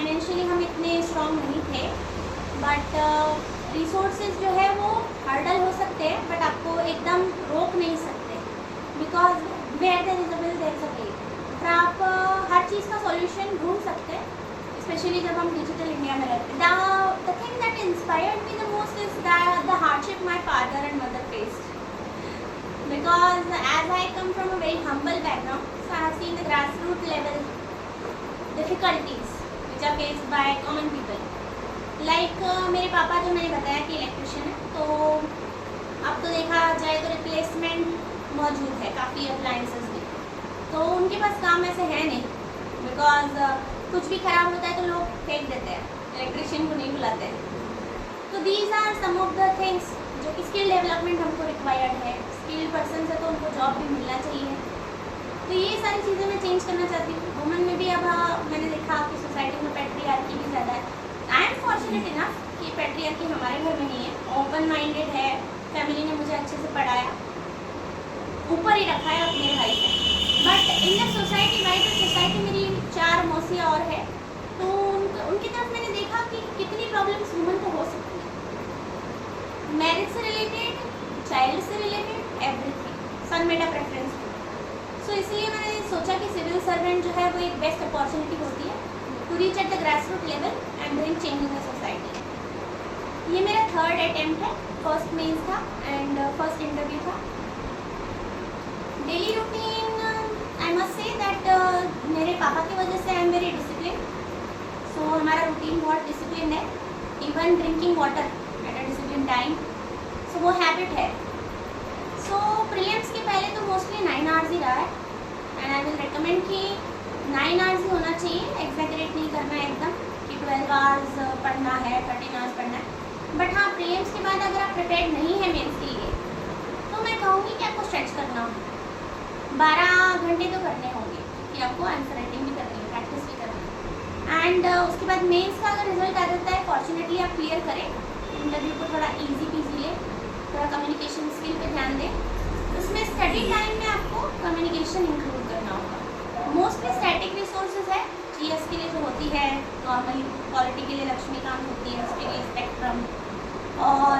Financially हम इतने strong नहीं थे, बट रिसोर्सेज जो है वो हर्डल हो सकते हैं, बट आपको एकदम रोक नहीं सकते, because where there is a will there is a way. और आप हर चीज़ का सॉल्यूशन ढूंढ सकते हैं, स्पेशली जब हम डिजिटल इंडिया में रहते हैं। The thing that inspired me the most is the hardship my father and mother faced, because as I come from a very humble background, so I have seen the grassroots level difficulties which are faced by common people. Like मेरे पापा जो मैंने बताया कि electrician है, तो अब तो देखा जाए तो रिप्लेसमेंट मौजूद है काफ़ी अप्लाइंसेस में, तो उनके पास काम ऐसे है नहीं, बिकॉज कुछ भी ख़राब होता है तो लोग फेंक देते हैं, इलेक्ट्रिशियन को नहीं बुलाते हैं। तो these are some of the things जो कि स्किल डेवलपमेंट हमको रिक्वायर्ड है। स्किल्ड पर्सन है तो उनको जॉब भी मिलना चाहिए, तो ये सारी चीज़ें मैं चेंज करना चाहती हूँ। वुमेन में भी अब मैंने देखा कि सोसाइटी में पैट्रियार्की भी ज़्यादा है। आई एम फॉर्चुनेट इनफ कि पैट्रियार्की हमारे घर में नहीं है, ओपन माइंडेड है, फैमिली ने मुझे अच्छे से पढ़ाया, ऊपर ही रखा है अपने भाई से। But in the society wise society मेरी 4 मौसियाँ और है, तो उनकी तरफ मैंने देखा कि कितनी प्रॉब्लम्स वुमेन को हो सकती है, मैरिज से रिलेटेड, चाइल्ड से रिलेटेड, एवरीथिंग। सन मेरा प्रेफरेंस था, सो इसलिए मैंने सोचा कि सिविल सर्वेंट जो है वो एक बेस्ट अपॉर्चुनिटी होती है to reach at the grassroot level and bring change in the society. ये मेरा 3rd अटेम्प्ट है, फर्स्ट मेंस था एंड फर्स्ट इंटरव्यू था। Daily routine I must say that मेरे पापा की वजह से I am very discipline, so हमारा रूटीन बहुत डिसिप्लिन है, even drinking water at a discipline time, so वो हैबिट है। सो प्रीलिम्स के पहले तो मोस्टली 9 आवर्स ही रहा है, एंड आई विल रिकमेंड कि 9 आवर्स ही होना चाहिए, एग्जैगरेट नहीं करना है एकदम कि 12 आवर्स पढ़ना है, 13 आवर्स पढ़ना है। बट हाँ, प्रीलिम्स के बाद अगर आप प्रिपेयर्ड नहीं है मेंस के लिए, तो मैं कहूँगी कि आपको स्ट्रेच करना होगा, 12 घंटे तो करने होंगे, कि आपको आंसर राइटिंग भी करनी है, प्रैक्टिस भी करनी है। एंड उसके बाद मेंस का अगर रिजल्ट आ जाता है, फॉर्चुनेटली आप क्लियर करें, इंटरव्यू को थोड़ा ईजी पीजी ले, थोड़ा कम्युनिकेशन स्किल पे ध्यान दें। उसमें स्टडी टाइम में आपको कम्युनिकेशन इंक्लूड करना होगा। मोस्टली स्टैटिक रिसोर्सेज है, जीएस के लिए जो होती है, नॉर्मली पॉलिटी के लिए लक्ष्मीकांत होती है, उसके लिए स्पेक्ट्रम, और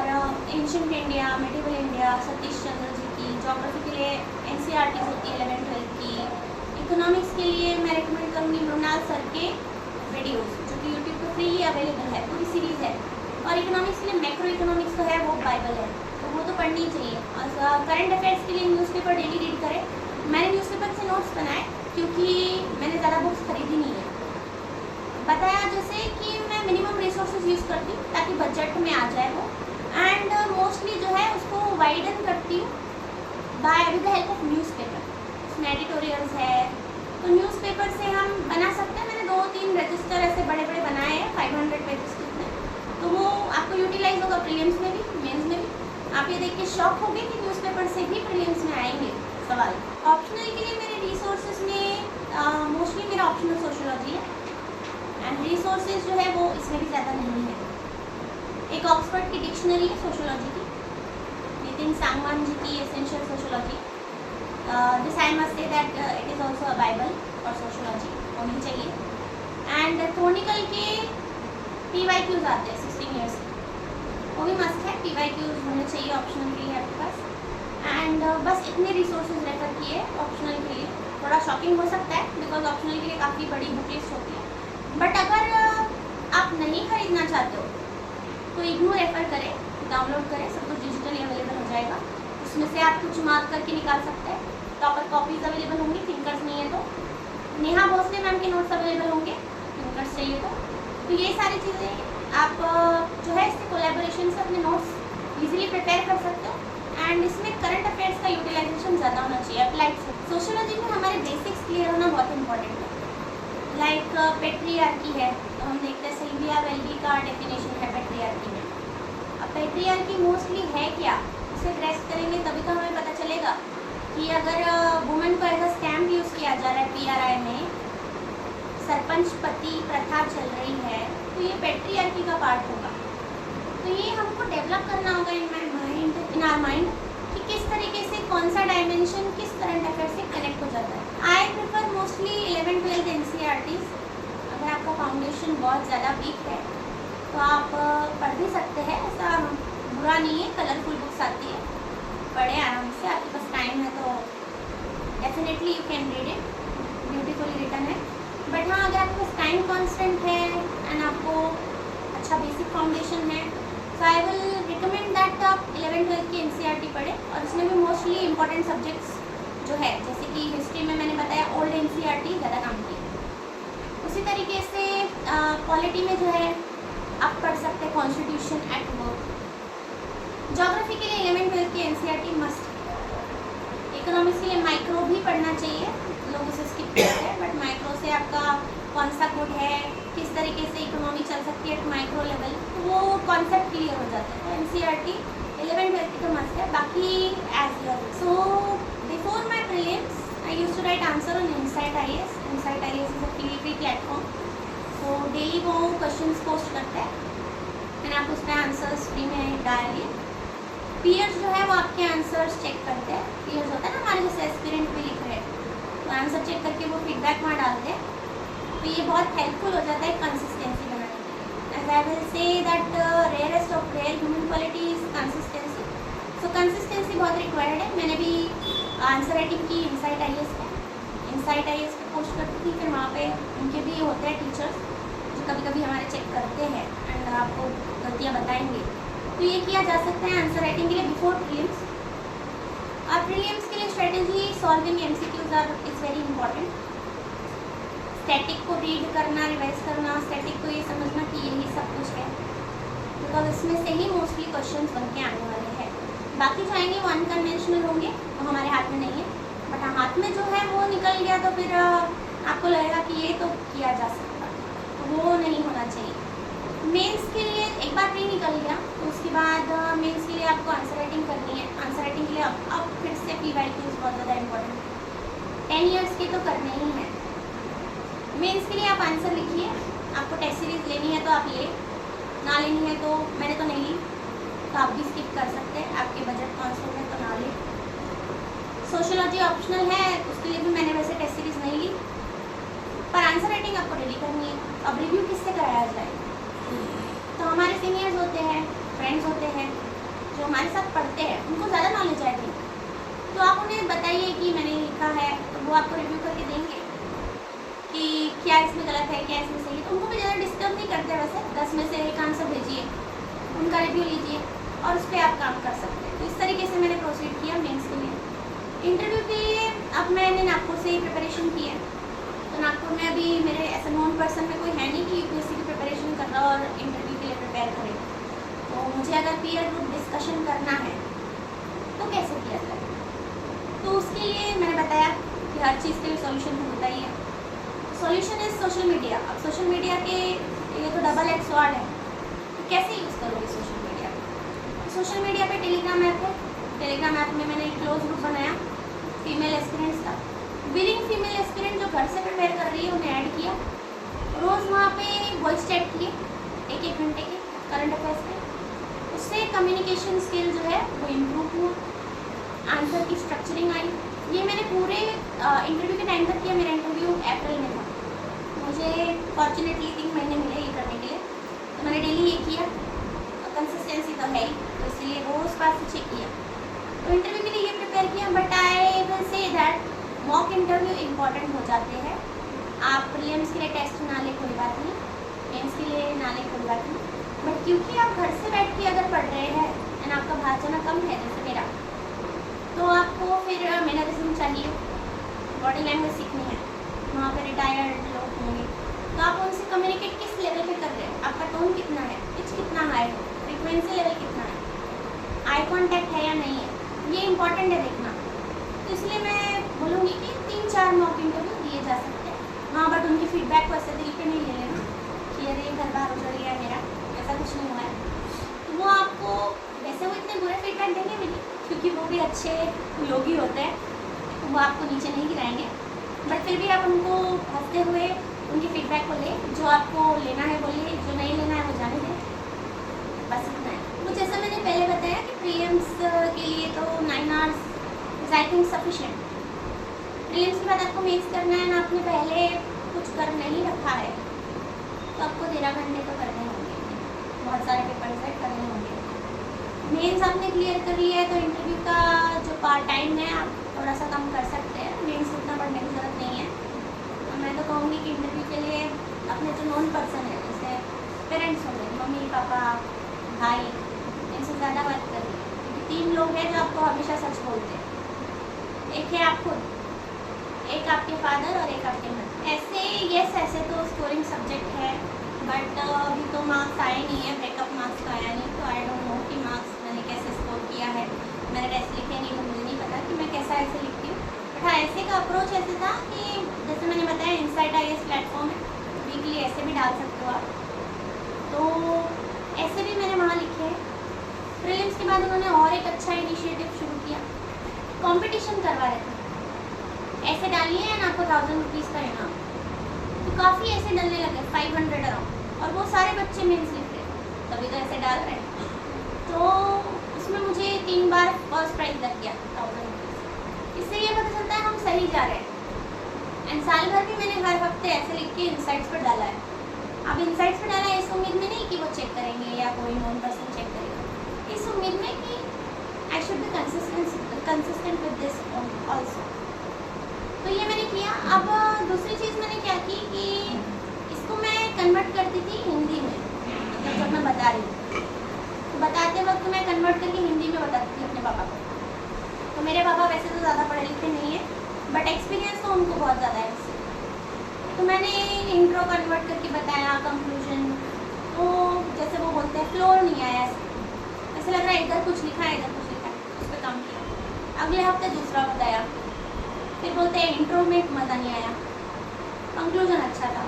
ancient India, medieval India Satish Chandra ji की, ज्योग्राफी के लिए एनसीईआरटी होती है 11th-12th की, इकोनॉमिक्स के लिए मैं रिकमेंड करूँगी मृणाल सर के वीडियोज़ जो कि यूट्यूब पर फ्रीली अवेलेबल है, पूरी सीरीज़ है। और इकोनॉमिक्स के लिए मैक्रो इकोनॉमिक्स तो है, वो बाइबल है, तो वो तो पढ़नी चाहिए। और करंट अफेयर्स के लिए न्यूज़पेपर डेली रीड करें। मैंने न्यूज़पेपर से नोट्स बनाए क्योंकि मैंने ज़्यादा बुक्स खरीदी नहीं है, बताया जैसे कि मैं मिनिमम रिसोर्सेज यूज़ करती हूँ ताकि बजट में आ जाए वो, एंड मोस्टली जो है उसको वाइडन करती हूँ by with the help of newspaper. उसमें एडिटोरियल्स है, तो न्यूज़पेपर से हम बना सकते हैं। मैंने 2-3 रजिस्टर ऐसे बड़े बड़े बनाए हैं 500 पेजेस कितने, तो वो आपको यूटिलाइज होगा प्रीलिम्स में भी, मेंस में भी। आप ये देख के शॉक होंगे कि न्यूज़पेपर से भी प्रीलिम्स में आएंगे सवाल। ऑप्शनल के लिए मेरे रिसोर्सेज में मोस्टली मेरा ऑप्शनल सोशियोलॉजी है, एंड रिसोर्सेज जो है वो इसमें भी ज़्यादा नहीं है। एक ऑक्सफोर्ड की डिक्शनरी है सोशियोलॉजी की, नितिन सांगवान जी की essential sociology. This I must say that it is also a Bible और सोशियोलॉजी होनी चाहिए। एंड थोनिकल के PYQs आते हैं 16 ईयर्स, वो भी मस्ट है, PYQs होने चाहिए ऑप्शनल के लिए आपके पास। एंड बस इतने रिसोर्सेज रेफर किए ऑप्शनल के लिए। थोड़ा शॉकिंग हो सकता है बिकॉज ऑप्शनल के लिए काफ़ी बड़ी बुक लिस्ट होती है, बट अगर आप नहीं खरीदना चाहते हो तो इग्नू रेफर करें, डाउनलोड करें, सब कुछ डिजिटली अवेलेबल हो जाएगा। उसमें से आप कुछ मार्क करके निकाल सकते हैं। प्रॉपर कॉपीज़ अवेलेबल होंगी, थिंकर्स नहीं है तो नेहा भोसले मैम के नोट्स अवेलेबल होंगे, थिंकर्स चाहिए तो ये सारी चीज़ें आप जो है इससे कोलैबोरेशन से अपने नोट्स इजीली प्रिपेयर कर सकते हो। एंड इसमें करंट अफेयर्स का यूटिलाइजेशन ज़्यादा होना चाहिए अप्लाइड से। सोशियोलॉजी में हमारे बेसिक्स क्लियर होना बहुत इंपॉर्टेंट है। लाइक पेट्रियार्की है, तो हम देखते हैं सिल्विया वेल्बी का डेफिनेशन है पेट्रियार्की में। अब पेट्रियार्की मोस्टली है क्या, उसे ग्रेस्प करेंगे तभी तो हमें पता चलेगा कि अगर वुमेन को एज अ स्टैम्प यूज़ किया जा रहा है PRI में, सरपंच पति प्रथा चल रही है, तो ये पेट्रियार्की का पार्ट होगा। तो ये हमको डेवलप करना होगा इन आवर माइंड कि किस तरीके से कौन सा डायमेंशन किस करंट अफेयर से कनेक्ट हो जाता है। I prefer mostly 11th-12th NCERTs अगर आपका फाउंडेशन बहुत ज़्यादा वीक है तो आप पढ़ भी सकते हैं, ऐसा बुरा नहीं है। कलरफुल बुक्स आती है, पढ़े आराम से, आपके पास टाइम है तो definitely you can read it, beautifully written है। बट हाँ, अगर आपके पास टाइम कॉन्स्टेंट है एंड आपको अच्छा बेसिक फाउंडेशन है तो आई विल रिकमेंड दैट आप 11th-12th की NCERT पढ़ें। और इसमें भी मोस्टली इंपॉर्टेंट सब्जेक्ट्स जो है, जैसे कि हिस्ट्री में मैंने बताया ओल्ड NCERT ज़्यादा काम की। उसी तरीके से पॉलिटी में जो है आप पढ़ सकते हैं कॉन्स्टिट्यूशन एक्ट वर्क। ज्योग्राफी के लिए 11th-12th की NCERT मस्ट। इकोनॉमिक्स के लिए माइक्रो भी पढ़ना चाहिए, लोग उसे स्किप करते हैं, बट माइक्रो से आपका कौन सा गुड है, किस तरीके से इकोनॉमी चल सकती है माइक्रो लेवल, तो वो कॉन्सेप्ट क्लियर हो जाता है। तो NCERT 11th-12th की तो मस्ट है। बाकी as your so before my prelims I used to write answer on Insight IAS। Insight IAS is a free platform, तो डेली वो क्वेश्चंस पोस्ट करते हैं एंड आप उसमें आंसर्स फ्री में डालिए। पीयर्स जो है वो आपके आंसर्स चेक करते हैं। पीयर्स होता है ना हमारे जैसे एस्पिरेंट भी लिख रहे हैं, तो आंसर चेक करके वो फीडबैक वहाँ डालते हैं। तो ये बहुत हेल्पफुल हो जाता है कंसिस्टेंसी बनाने के लिए। As I will say that rarest of rare human quality is consistency. So consistency बहुत रिक्वायर्ड है। मैंने भी आंसर राइटिंग की इनसाइट IAS पे, इनसाइट IAS पे पोस्ट करती थी, फिर वहाँ पे उनके भी होते हैं टीचर्स जो कभी कभी हमारे चेक करते हैं एंड आपको गलतियाँ बताएंगे। तो ये किया जा सकता है आंसर राइटिंग के लिए बिफोर प्रीलिम्स। और प्रीलिम्स के लिए strategy solving MCQs are is very important. Static को रीड करना, रिवाइज करना, स्टैटिक को ये समझना कि यही सब कुछ है, बिकॉज इसमें से ही मोस्टली क्वेश्चन बन के आने वाले हैं। बाकी जो आएंगे वो अनकन्वेंशनल होंगे, वो हमारे हाथ में नहीं है। बट हाथ में जो है वो निकल गया तो फिर आपको लगेगा कि ये तो किया जा सकता, तो वो नहीं होना चाहिए। मेंस के लिए एक बार प्री निकल गया तो उसके बाद मेंस के लिए आपको आंसर राइटिंग करनी है। आंसर राइटिंग के लिए अब फिर से PYQs बहुत ज़्यादा इंपॉर्टेंट 10 ईयर्स के तो करने ही हैं। मेंस के लिए आप आंसर लिखिए, आपको टेस्ट सीरीज लेनी है तो आप ले, ना लेनी है तो मैंने तो नहीं ली, तो आप भी स्किप कर सकते हैं, आपके बजट कॉन्स्टेंट है तो ना ले। सोशियोलॉजी ऑप्शनल है, उसके लिए भी मैंने वैसे टेस्ट सीरीज नहीं ली, पर आंसर राइटिंग आपको डेली करनी है। अब रिव्यू किससे कराया जाए, तो हमारे सीनियर्स होते हैं, फ्रेंड्स होते हैं जो हमारे साथ पढ़ते हैं, उनको ज़्यादा नॉलेज आएगी, तो आप उन्हें बताइए कि मैंने लिखा है, तो वो आपको रिव्यू करके देंगे कि क्या इसमें गलत है, क्या इसमें सही है। तो उनको भी ज़्यादा डिस्टर्ब नहीं करते। वैसे 10 में से एक आंसर भेजिए, उनका रिव्यू लीजिए और उस पर आप काम कर सकते हैं। तो इस तरीके से मैंने प्रोसीड किया मेंस के लिए। इंटरव्यू के लिए अब मैंने नागपुर से ही प्रिपरेशन की है, तो नागपुर में अभी मेरे ऐसा नॉन पर्सन में कोई है नहीं कि UPSC की प्रिपरेशन कर रहा और इंटरव्यू के लिए प्रिपेयर करे। तो मुझे अगर पीयर ग्रुप डिस्कशन करना है तो कैसे किया जाए, तो उसके लिए मैंने बताया कि हर चीज़ के लिए सॉल्यूशन होता ही है। Solution is social media. अब सोशल मीडिया के ये तो डबल एज स्वॉर्ड है, तो कैसे यूज़ करोगे सोशल मीडिया? सोशल मीडिया पे टेलीग्राम ऐप है, टेलीग्राम ऐप में मैंने एक क्लोज ग्रुप बनाया फीमेल एस्पिरेंट्स का। विलिंग फीमेल एस्पिरेंट जो घर से प्रिपेयर कर रही है उन्हें ऐड किया, रोज़ वहाँ पे वॉइस चैट किए 1-1 घंटे के करंट अफेयर्स पे। उससे कम्युनिकेशन स्किल जो है वो इम्प्रूव हुआ, आंसर की स्ट्रक्चरिंग आई। ये मैंने पूरे इंटरव्यू के टाइम तक किया। मेरा इंटरव्यू अप्रैल में था, मुझे फॉर्चुनेटली 3 महीने मिले ये करने के लिए, तो मैंने डेली ये किया। कंसिस्टेंसी तो है ही, तो इसलिए वो उस बात से चेक किया, तो इंटरव्यू के लिए ये प्रिपेयर किया। But I will say that mock interview important हो जाते हैं। आप प्रीलिम्स के लिए टेस्ट ना ले कोई बात नहीं, मेंस के लिए ना ले कोई बात नहीं, बट क्योंकि आप घर से बैठ के अगर पढ़ रहे हैं एंड आपका बाहर जाना कम है जैसे मेरा, तो आपको फिर मैनरिज्म चाहिए, बॉडी लैंग्वेज सीखनी है। वहाँ पर रिटायर्ड लोग होंगे तो आप उनसे कम्युनिकेट किस लेवल पे कर रहे हैं, आपका टोन कितना है, पिच कितना हाई है, फ्रिक्वेंसी लेवल कितना है, आई कॉन्टैक्ट है या नहीं है, ये इंपॉर्टेंट है देखना। तो इसलिए मैं बोलूँगी कि 3-4 मॉक इंटरव्यू दिए जा सकते हैं। हाँ, बट उनकी फीडबैक को ऐसे दिल पे नहीं ले लेना कि अरे घर बाहर उजड़ गया मेरा, ऐसा कुछ नहीं हुआ है। तो वो आपको वैसे वो इतने बुरे फीडबैक देंगे भी नहीं, क्योंकि वो भी अच्छे लोग ही होते हैं, तो वो आपको नीचे नहीं गिराएंगे। बट फिर भी आप उनको हंसते हुए उनकी फीडबैक को ले, जो आपको लेना है वो ले, जो नहीं लेना है वो जाने दें, बस इतना है। तो जैसा मैंने पहले बताया कि प्रीलिम्स के लिए तो 9 hours is I think sufficient. Prelims के बाद आपको मेंस करना है ना, आपने पहले कुछ कर नहीं रखा है तो आपको 13 घंटे तो करने होंगे, बहुत सारे पेपर्स है करने होंगे। मेंस आपने क्लियर कर लिया है तो इंटरव्यू का जो पार्ट टाइम है आप थोड़ा सा कम कर सकते हैं, मेंस उतना पढ़ने की ज़रूरत नहीं है। तो मैं तो कहूँगी कि इंटरव्यू के लिए अपने जो नॉन पर्सन है जैसे पेरेंट्स हो गए, मम्मी पापा भाई, इनसे ज़्यादा बात करिए, क्योंकि 3 लोग हैं जो आपको हमेशा सच बोलते हैं। एक है आप खुद, एक आपके फादर और एक आपके मदर। ऐसे यस ऐसे तो स्कोरिंग सब्जेक्ट है, बट अभी तो मार्क्स आए नहीं है, ब्रेकअप मार्क्स तो आया नहीं, तो आई डोंट नो कि मार्क्स मैंने कैसे स्कोर किया है। मैंने टेस्ट लिखे नहीं तो मुझे नहीं पता कि मैं कैसा ऐसे लिखती हूँ। बट हाँ, ऐसे का अप्रोच ऐसे था कि जैसे मैंने बताया इनसाइट IAS प्लेटफॉर्म है, वीकली ऐसे भी डाल सकते हो आप, तो ऐसे भी मैंने वहाँ लिखे हैं। प्रीलिम्स के बाद उन्होंने और एक अच्छा इनिशिएटिव शुरू किया, कंपटीशन करवा रहे थे, ऐसे डालिए एंड आपको 1000 रुपीज़ का इनाम। तो काफ़ी ऐसे डलने लगे 500 अराउंड, और वो सारे बच्चे मेंस लिख रहे, तभी तो ऐसे डाल रहे हैं। तो उसमें मुझे 3 बार फर्स्ट प्राइज़ लग गया 1000 रुपीज़। इससे ये पता चलता है हम सही जा रहे हैं। एंड साल भर भी मैंने हर हफ्ते ऐसे लिख के इनसाइट्स पर डाला है। अब इनसाइट्स पर डाला है इस उम्मीद में नहीं कि वो चेक करेंगे या कोई नॉन पर्सन चेक करेगा, इस उम्मीद में कि I should be consistent with this also. तो ये मैंने किया। अब दूसरी चीज़ मैंने क्या की कि इसको मैं कन्वर्ट करती थी हिंदी में, मतलब जब मैं बता रही हूँ तो बताते वक्त मैं कन्वर्ट करके हिंदी में बताती थी अपने पापा को। तो मेरे पापा वैसे तो ज़्यादा पढ़े लिखे नहीं है, बट एक्सपीरियंस तो उनको बहुत ज़्यादा है उससे। तो मैंने इंट्रो कन्वर्ट करके बताया, कंक्लूजन, तो जैसे वो बोलते हैं फ्लोर नहीं आया, ऐसे लग रहा है इधर कुछ लिखा है इधर कुछ लिखा है, उस पर काम किया। अगले हफ्ते दूसरा बताया, फिर बोलते हैं इंट्रो में मज़ा नहीं आया, कंक्लूजन अच्छा था,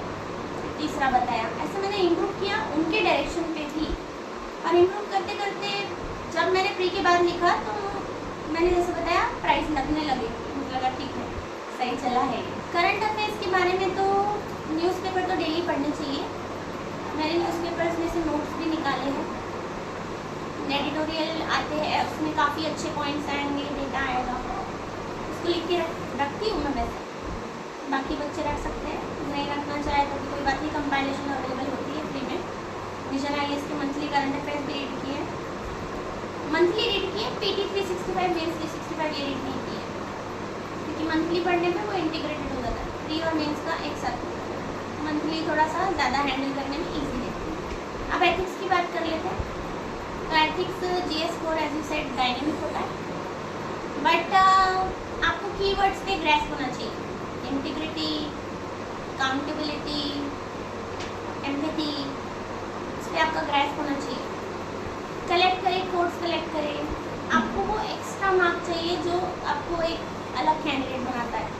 तीसरा बताया। ऐसे मैंने इम्प्रूव किया उनके डायरेक्शन पे भी, और इम्प्रूव करते करते जब मैंने प्री के बाद लिखा तो मैंने जैसे बताया प्राइस लगने लगे, मुझे लगा ठीक है सही चला है। करंट अफेयर्स के बारे में तो न्यूज़पेपर तो डेली पढ़ने चाहिए। मैंने न्यूज़पेपर्स में से नोट्स भी निकाले हैं, एडिटोरियल आते हैं उसमें काफ़ी अच्छे पॉइंट्स आएंगे, डेटा आएगा, उसको लिख के रखती हूँ मैं। वैसे बाकी बच्चे रख सकते हैं, नहीं रखना चाहे तो भी कोई बात नहीं, कंपाइलेशन अवेलेबल होती है फ्री में। विजन IAS के मंथली करंट अफेयर्स भी रीड किए, मंथली रीड किए, PT 365 मेंस 365 ये रीड नहीं किए, क्योंकि मंथली पढ़ने में वो इंटीग्रेटेड हो जाता है, प्री और मेंस का एक साथ। मंथली थोड़ा सा ज़्यादा हैंडल करने में ईजी है। अब एथिक्स की बात कर लेते हैं। तो ethics GS score as you said dynamic होता है, बट आपको कीवर्ड्स पे ग्रेस्प होना चाहिए, इंटीग्रिटी, अकाउंटेबिलिटी, एम्पैथी, इस पर आपका ग्रेस्प होना चाहिए। कलेक्ट करें, कोड्स कलेक्ट करें, आपको वो एक्स्ट्रा मार्क चाहिए जो आपको एक अलग कैंडिडेट बनाता है।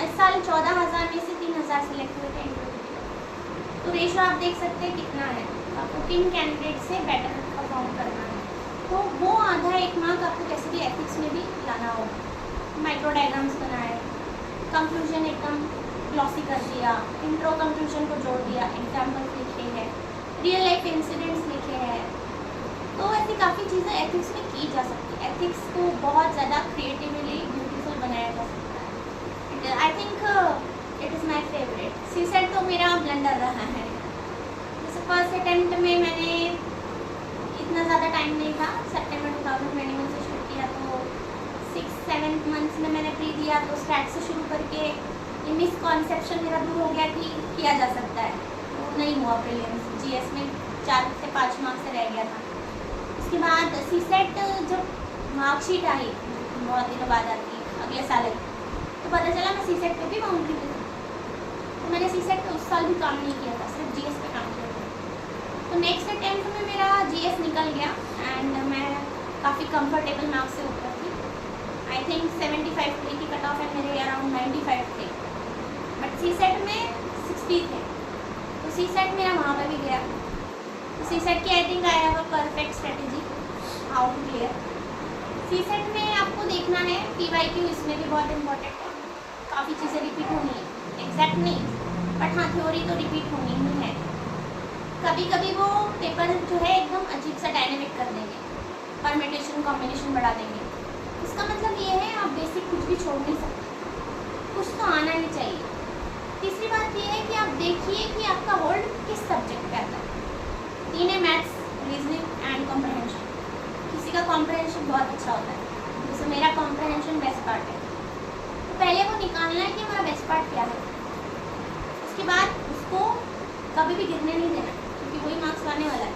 इस साल 14,000 में से 3,000 सेलेक्ट हुए थे इंटरव्यू, तो रेशो आप देख सकते हैं कितना है, आपको किन कैंडिडेट से बेटर परफॉर्म करना है, तो वो आधा 1 मार्क आपको कैसे भी एथिक्स में भी लाना होगा। माइक्रो डायग्राम्स बनाए, कंक्लूजन एकदम ग्लॉसी कर दिया, इंट्रो कंक्लूजन को जोड़ दिया, एग्जाम्पल्स लिखे हैं, रियल लाइफ इंसिडेंट्स लिखे हैं, तो ऐसी काफ़ी चीज़ें एथिक्स में की जा सकती है। एथिक्स को बहुत ज़्यादा क्रिएटिवली ब्यूटीफुल बनाया जा सकता है। I think it is my favourite. CSET तो मेरा ब्लंडर रहा है। जैसे फर्स्ट अटेम्प्ट में मैंने इतना ज़्यादा टाइम नहीं था, सितंबर 2021 से शुरू किया, तो 6-7 मंथ्स में मैंने प्री दिया, तो स्टैट से शुरू करके ये मिसकॉन्सेप्शन मेरा दूर हो गया कि किया जा सकता है, तो नहीं हुआ प्रीलिम्स। GS में 4 से 5 मार्क्स से रह गया था। उसके बाद CSET जब मार्कशीट आई, बहुत दिनों बाद आती है अगले साल, तो पता चला मैं CSET पे भी बाउंड्री में थी, तो मैंने CSET पे उस साल भी काम नहीं किया था, सिर्फ GS पे काम किया था। तो नेक्स्ट अटेम्प्ट में मेरा GS निकल गया एंड मैं काफ़ी कंफर्टेबल मार्क्स से ऊपर थी। आई थिंक 75 प्री की कट ऑफ है, मेरे अराउंड 95 थे, बट CSET में 60 थे, तो CSET मेरा वहाँ पर भी गया। तो CSET की I think I have a perfect strategy how to clear. CSET में आपको देखना है PYQ, इसमें भी बहुत इंपॉर्टेंट है, काफ़ी चीज़ें रिपीट होनी है, एग्जैक्ट नहीं बट हाँ थ्योरी तो रिपीट होनी ही है। कभी कभी वो पेपर जो है एकदम अजीब सा डायनेमिक कर देंगे, परमिटेशन कॉम्बिनेशन बढ़ा देंगे, इसका मतलब ये है आप बेसिक कुछ भी छोड़ नहीं सकते, कुछ तो आना ही चाहिए। तीसरी बात ये है कि आप देखिए कि आपका होल्ड किस सब्जेक्ट पे आता है। 3 है मैथ्स, रीजनिंग एंड कॉम्प्रहेंशन। किसी का कॉम्प्रहेंशन बहुत अच्छा होता है, जैसे मेरा कॉम्प्रहेंशन बेस्ट पार्ट है, तो पहले वो निकालना है कि हमारा बेस्ट पार्ट क्या है। उसके बाद उसको कभी भी गिरने नहीं देना, क्योंकि वही मार्क्स आने वाला है।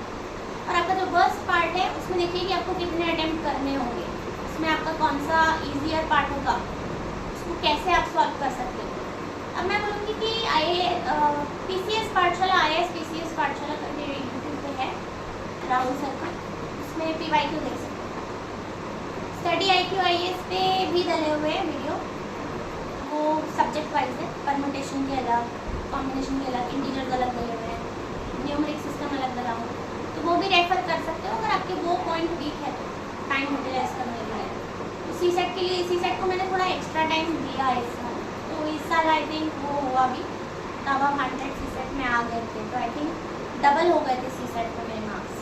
और आपका जो वर्स्ट पार्ट है उसमें देखिए कि आपको कितने अटेम्प्ट करने होंगे, उसमें आपका कौन सा ईजियर पार्ट होगा, उसको कैसे आप सॉल्व कर सकते हो। अब मैं बोलूँगी कि PCS पाठशाला, IAS PCS पाठशाला करके यूट्यूब पे है राहुल सर का, उसमें PYQ देख सकते हैं। स्टडी IQ IAS पे भी डले हुए हैं वीडियो, वो सब्जेक्ट वाइज है, परमुटेशन के अलग, कॉम्बिनेशन के अलग, इंटीजर्स अलग डले हुए हैं, न्यूमेरिक सिस्टम अलग डला हुआ है, तो वो भी रेफर कर सकते हो अगर आपके वो पॉइंट वीक है तो टाइम यूटिलाइज करने का है। तो CSET के लिए, CSET को मैंने थोड़ा एक्स्ट्रा टाइम दिया है इस साल, तो इस साल आई थिंक वो हुआ भी तब हम 100 CSET में आ गए थे, तो आई थिंक डबल हो गए थे CSET में मेरे मार्क्स।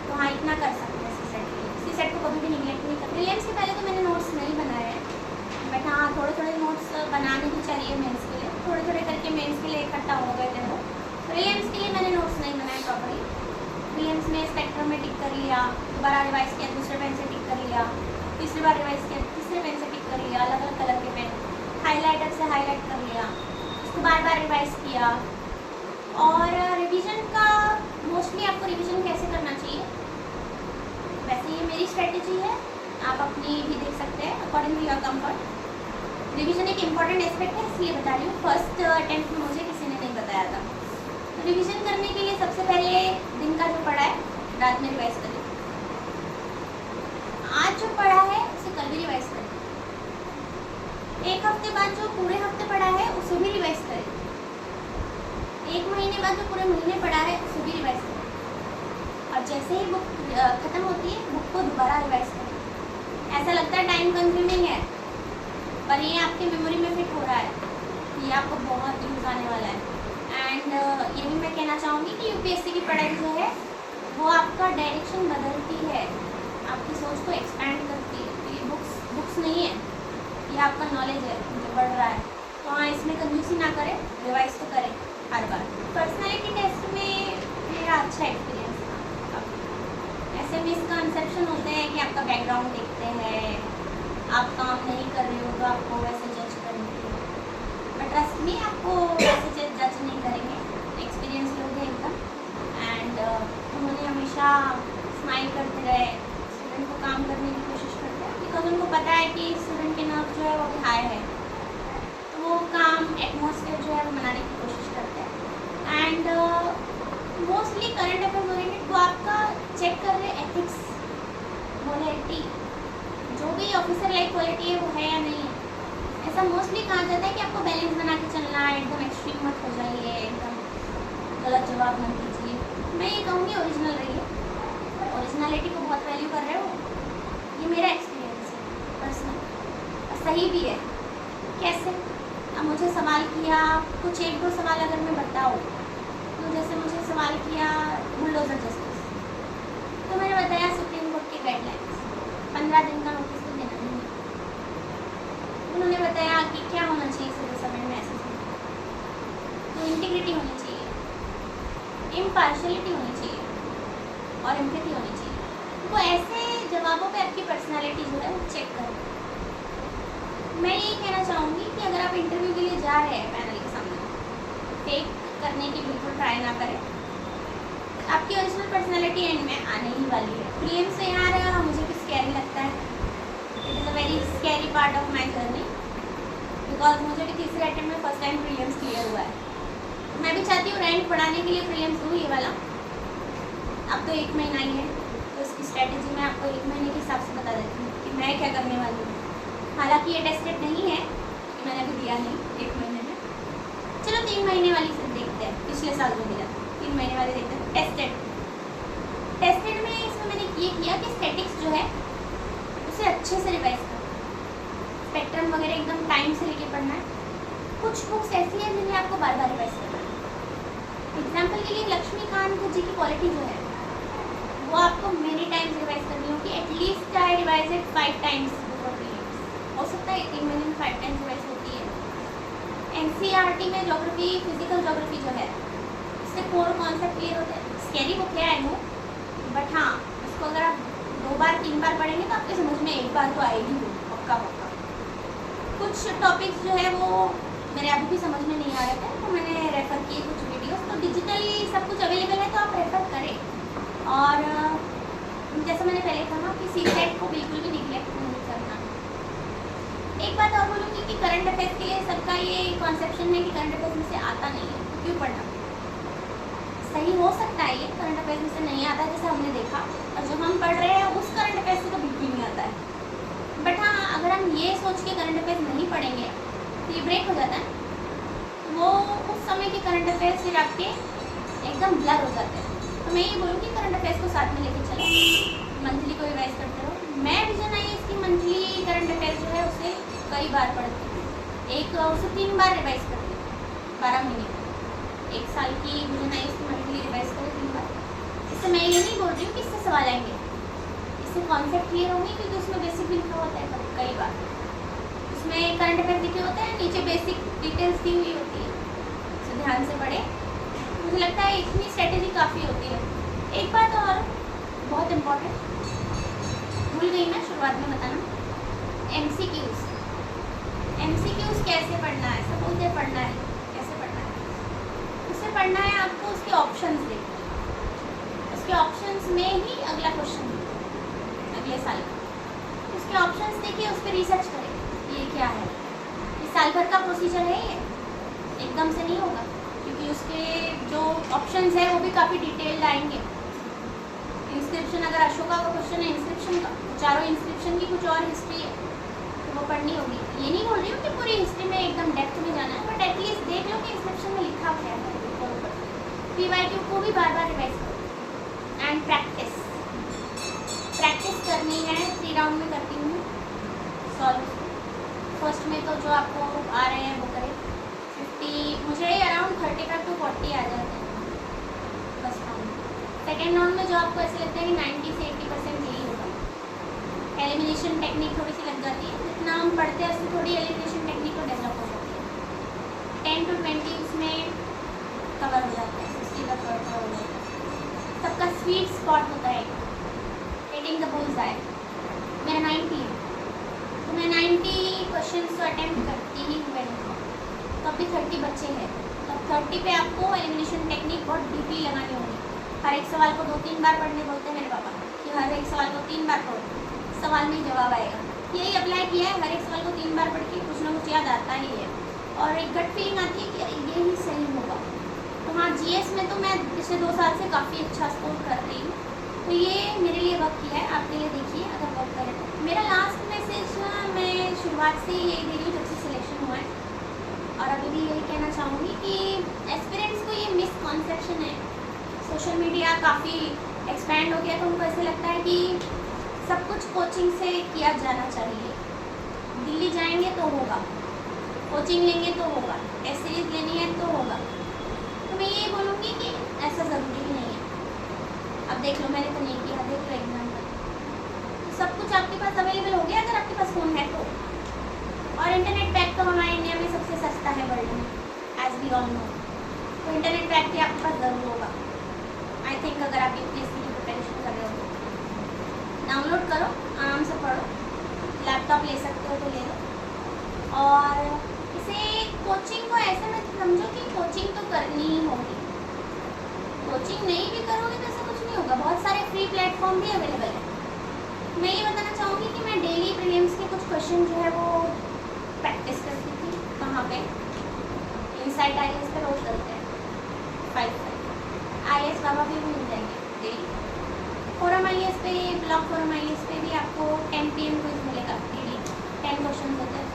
तो हाँ, इतना कर सकते हैं CSET के लिए। CSET को कभी भी निगलेक्ट नहीं करते। प्रीलिम्स से पहले तो मैंने नोट्स नहीं बनाए हैं, बट हाँ थोड़े थोड़े नोट्स बनाने भी चाहिए मेंस के लिए, थोड़े थोड़े करके मेंस के लिए इकट्ठा हो गए थे वो। प्रीलिम्स के लिए मैंने नोट्स नहीं बनाए प्रॉपर्ली। प्रीलिम्स में स्पेक्ट्रम में टिक कर लिया, दोबारा रिवाइज किया, दूसरे पेन से टिक कर लिया, तीसरी बार रिवाइज किया, तीसरे पेन से टिक कर लिया, अलग अलग कलर के पेन, हाइलाइटर से हाईलाइट कर लिया, उसको बार बार रिवाइज किया। और रिवीजन का मोस्टली आपको रिवीजन कैसे करना चाहिए, वैसे ये मेरी स्ट्रेटेजी है, आप अपनी भी देख सकते हैं according to your comfort. Revision एक इम्पॉर्टेंट एस्पेक्ट है, इसलिए बता रही हूँ। फर्स्ट अटेम्प्ट में मुझे किसी ने नहीं बताया था। रिवीजन करने के लिए सबसे पहले दिन का जो पढ़ा है रात में रिवाइज करें, आज जो पढ़ा है उसे कल भी रिवाइज करें, एक हफ्ते बाद जो पूरे हफ्ते पढ़ा है उसे भी रिवाइज करें, एक महीने बाद जो पूरे महीने पढ़ा है उसे भी रिवाइज करें। और जैसे ही बुक खत्म होती है बुक को दोबारा रिवाइज करें। ऐसा लगता है टाइम कंज्यूमिंग है, पर ये आपकी मेमोरी में फिट हो रहा है, ये आपको बहुत यूज आने वाला है। एंड ये भी मैं कहना चाहूँगी कि UPSC की पढ़ाई जो है वो आपका डायरेक्शन बदलती है, आपकी सोच को एक्सपैंड करती है। तो ये बुक्स नहीं है, ये आपका नॉलेज है जो बढ़ रहा है। तो हाँ, इसमें कंजूसी ना करें, रिवाइज तो करें हर बार। पर्सनैलिटी टेस्ट में मेरा अच्छा एक्सपीरियंस था। ऐसे मिसकंसेप्शन होते हैं कि आपका बैकग्राउंड देखते हैं, आप काम नहीं कर रहे हो तो आपको वैसे जज करेंगे, बट ट्रस्ट में आपको वैसे जज नहीं करेंगे, एक्सपीरियंस लोग हैं एकदम। एंड उन्होंने हमेशा स्माइल करते रहे, स्टूडेंट को काम करने की कोशिश करते हैं, बिकॉज उनको पता है कि स्टूडेंट के नर्व जो है वो भी हाई है, तो वो काम एटमॉस्फेयर जो है वो बनाने की कोशिश करते हैं। And mostly current affair oriented वो आपका चेक कर रहे एथिक्स, मोरालिटी, जो भी ऑफिसर लाइक क्वालिटी है वो है या नहीं है। ऐसा मोस्टली कहा जाता है कि आपको बैलेंस बना के चलना है, एकदम एक्सट्रीम मत हो जाइए, एकदम गलत जवाब मत दीजिए। मैं ये कहूँगी ओरिजिनल रहिए, ओरिजिनलिटी को बहुत वैल्यू कर रहे हो, ये मेरा एक्सपीरियंस है पर्सनल, और सही भी है। कैसे? अब मुझे सवाल किया, कुछ एक दो सवाल अगर मैं बताऊँ, तो जैसे मुझे सवाल किया बुलडोजर जस्टिस, तो मैंने बताया सुप्रीम कोर्ट की गाइडलाइंस, 15 दिन का नोटिस तो देना नहीं है। उन्होंने बताया कि क्या होना चाहिए सिविल सर्वेंट में असेसमेंट, तो इंटीग्रिटी होनी चाहिए, इम्पार्शलिटी होनी चाहिए और एम्पैथी होनी चाहिए। तो ऐसे जवाबों पे आपकी पर्सनालिटी जो है वो चेक करें। मैं यही कहना चाहूँगी कि अगर आप इंटरव्यू के लिए जा रहे हैं पैनल के सामने, फेक करने की बिल्कुल ट्राई ना करें, आपकी ओरिजिनल पर्सनालिटी एंड में आने ही वाली है। प्रीलिम्स से यार मुझे भी स्कैरी लगता है, it is a very scary part of my journey, because मुझे भी तीसरे अटेम्प्ट में फर्स्ट टाइम प्रीलिम्स क्लियर हुआ है। मैं भी चाहती हूँ रैंक बढ़ाने के लिए प्रीलिम्स दूँ ये वाला। अब तो 1 महीना ही है, तो इसकी स्ट्रैटेजी मैं आपको 1 महीने के हिसाब से बता देती हूँ कि मैं क्या करने वाली हूँ। हालांकि ये टेस्टेड नहीं है, मैंने अभी दिया नहीं 1 महीने में। चलो 3 महीने वाली से देखते हैं, पिछले साल जो दिया 3 महीने वाले देखते हैं। टेस्टेड में इसमें मैंने ये किया कि स्टैटिक्स जो है उसे अच्छे से रिवाइज करना, स्पेक्ट्रम वगैरह एकदम टाइम से लेके पढ़ना है। कुछ बुक्स ऐसी हैं जिन्हें आपको बार बार रिवाइज करना है। एग्जाम्पल के लिए लक्ष्मीकांत जी की क्वालिटी जो है वो आपको मेनी टाइम्स रिवाइज करनी होगी, at least I revise it 5 times before prelims. हो सकता है 3 महीने में 5 टाइम्स रिवाइज होती है। NCERT में ज्योग्राफी, फिजिकल ज्योग्राफी जो है, इससे कोर कॉन्सेप्ट क्लियर होते हैं। स्कैरी बुक है आई नो, बट हाँ इसको अगर आप 2 बार 3 बार पढ़ेंगे तो आपके समझ में एक बार तो आएगी वो, पक्का पक्का। कुछ टॉपिक्स जो है वो मेरे अभी भी समझ में नहीं आ रहे थे, तो मैंने रेफ़र किए कुछ वीडियोस। तो डिजिटली सब कुछ अवेलेबल है, तो आप रेफ़र करें। और जैसा मैंने पहले कहा कि CSET को बिल्कुल भी निगलेक्ट नहीं करना। एक बात और बोलूँगी कि करंट अफेयर्स के लिए सबका ये कॉन्सेप्शन है कि करंट अफेयर्स में से आता नहीं है, तो क्यों पढ़ना। सही हो सकता है ये करंट अफेयर्स में से नहीं आता है, जैसे हमने देखा, और जो हम पढ़ रहे हैं उस करंट अफेयर्स से तो बिल्कुल नहीं आता है। बट हाँ, अगर हम ये सोच के करंट अफेयर्स नहीं पढ़ेंगे तो ये ब्रेक हो जाता है, वो उस समय के करंट अफेयर्स फिर आपके एकदम ब्लर हो जाते हैं। तो मैं ये बोलूँगी करंट अफेयर्स को साथ में लेके चलो, मंथली को रिवाइज करते रहो। मैं विजन आई इसकी मंथली करंट अफेयर्स जो है उसे कई बार पढ़ती हूँ, उसे 3 बार रिवाइज करती हूँ 12 महीने। 1 साल की विजन आई इसकी मंथली रिवाइज करो 3 बार। इससे मैं ये नहीं बोल रही हूँ कि इससे सवाल आएंगे, इससे कॉन्सेप्ट क्लियर होंगे, क्योंकि उसमें बेसिक भी लिखा होता है कई बार, उसमें करंट अफेयर लिखे होते हैं, नीचे बेसिक डिटेल्स दी हुई होती है, तो ध्यान से पढ़े। मुझे लगता है इतनी स्ट्रेटेजी काफ़ी होती है। एक बात और बहुत इम्पोर्टेंट भूल गई मैं शुरुआत में बताना, MCQs कैसे पढ़ना है। सब बोलते हैं पढ़ना है, कैसे पढ़ना है। उसे पढ़ना है आपको उसके ऑप्शंस देखिए, उसके ऑप्शंस में ही अगला क्वेश्चन अगले साल का, उसके ऑप्शंस देखिए, उस पर रिसर्च करें ये क्या है। इस साल भर का प्रोसीजर है ये, एकदम से नहीं होगा, क्योंकि उसके जो ऑप्शंस है वो भी काफ़ी डिटेल्ड आएंगे। इंस्क्रिप्शन, अगर अशोका का क्वेश्चन है इंस्क्रिप्शन का, चारों इंस्क्रिप्शन की कुछ और हिस्ट्री है तो वो पढ़नी होगी। ये नहीं बोल रही हूँ कि पूरी हिस्ट्री में एकदम डेप्थ में जाना है, बट एटलीस्ट देख लो कि इंस्क्रिप्शन में लिखा क्या है। PYQ को भी बार बार रिवाइज करो एंड प्रैक्टिस करनी है। 3 राउंड में करती हूँ सॉल्व। फर्स्ट में तो जो आपको आ रहे हैं वो करें, 50 मुझे अराउंड 35 to 40 आ जाते हैं फर्स्ट राउंड। सेकेंड राउंड में जो आपको ऐसे लगता है कि 90 से 80% यही होगा। एलिमिनेशन टेक्निक थोड़ी सी लग जाती है, जितना हम पढ़ते हैं उससे थोड़ी एलिमिनेशन टेक्निक तो डेवलप हो जाती है। 10 to 20 उसमें कवर हो जाता है, 60 तक कवर हो जाता है। सबका स्वीट स्पॉट होता है हिटिंग द बुल्स आई। मेरा 90 है, तो मैं 90 क्वेश्चन तो अटैम्प्ट करती ही हुए हैं, तो अभी 30 बच्चे हैं, तो 30 पे आपको एलिमिनेशन टेक्निक बहुत डीपली लगानी होगी। हर एक सवाल को 2-3 बार पढ़ने बोलते हैं मेरे पापा कि हर एक सवाल को 3 बार पढ़ो, सवाल में जवाब आएगा। यही अप्लाई किया है, हर एक सवाल को 3 बार पढ़ के कुछ ना कुछ याद आता ही है, और एक गट फीलिंग आती है कि अरे ये ही सही होगा। तो हाँ, GS में तो मैं पिछले 2 साल से काफ़ी अच्छा स्कोर कर रही हूँ, तो ये मेरे लिए वर्क किया है, आपके लिए देखिए अगर वर्क करे तो। मेरा लास्ट मैसेज मैं शुरुआत से यही दे रही हूँ जब से सिलेक्शन हुआ है, और अभी भी यही कहना चाहूँगी कि एस्पिरेंट्स को ये मिसकॉन्सेप्शन है, सोशल मीडिया काफ़ी एक्सपैंड हो गया, तो उनको ऐसे लगता है कि सब कुछ कोचिंग से किया जाना चाहिए। दिल्ली जाएंगे तो होगा, कोचिंग लेंगे तो होगा, टेस्ट सीरीज लेनी है तो होगा। तो मैं ये बोलूँगी कि ऐसा ज़रूरी ही नहीं है। अब देख लो, मैंने तो नहीं किया, देख लो एग्जाम्पल, तो सब कुछ आपके पास अवेलेबल हो गया अगर आपके पास फ़ोन है तो। और इंटरनेट पैक तो हमारे इंडिया में सबसे सस्ता है वर्ल्ड में, एज वी ऑल नो। तो इंटरनेट पैक भी आपके पास ज़रूर होगा आई थिंक, अगर आप UPSC की प्रिपरेशन कर रहे हो तो। डाउनलोड करो, आराम से पढ़ो, लैपटॉप ले सकते हो तो ले लो। और इसे कोचिंग को ऐसे मत समझो कि कोचिंग तो करनी ही होगी, कोचिंग नहीं भी करोगे तो ऐसा कुछ नहीं होगा, बहुत सारे फ्री प्लेटफॉर्म भी अवेलेबल है। मैं ये बताना चाहूँगी कि मैं डेली प्रीलिम्स के कुछ क्वेश्चन जो है वो प्रैक्टिस करती थी। कहाँ पे? इनसाइट IAS पे रोज करते हैं 5 IAS बाबा भी मिल जाएंगे डेली। फोरम IAS पे, ब्लॉग फोरम IAS पे भी आपको 10 PM क्विज मिलेगा डेली, 10 क्वेश्चन होते हैं।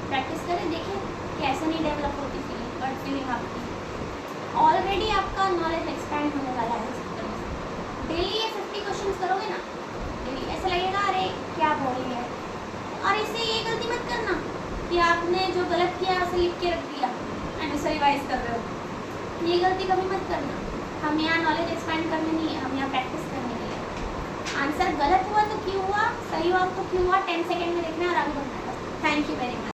प्रैक्टिस करें, देखें कैसे नहीं डेवलप होती फीलिंग, बट फीलिंग आपकी ऑलरेडी आपका नॉलेज एक्सपैंड होने वाला है। डेली ये 50 क्वेश्चन करोगे ना, डेली ऐसा लगेगा अरे क्या बोल रही है। और इससे ये गलती मत करना कि आपने जो गलत किया उसे लिख के रख दिया एंड उसे रिवाइज कर रहे हो, ये गलती कभी मत करना। हम यहाँ नॉलेज एक्सपैंड करने नहीं है, हम यहाँ प्रैक्टिस करने के लिए। आंसर गलत हुआ तो क्यों हुआ, सही हुआ तो क्यों हुआ, 10 सेकेंड में देखना और आगे बढ़ना है। Thank you very much.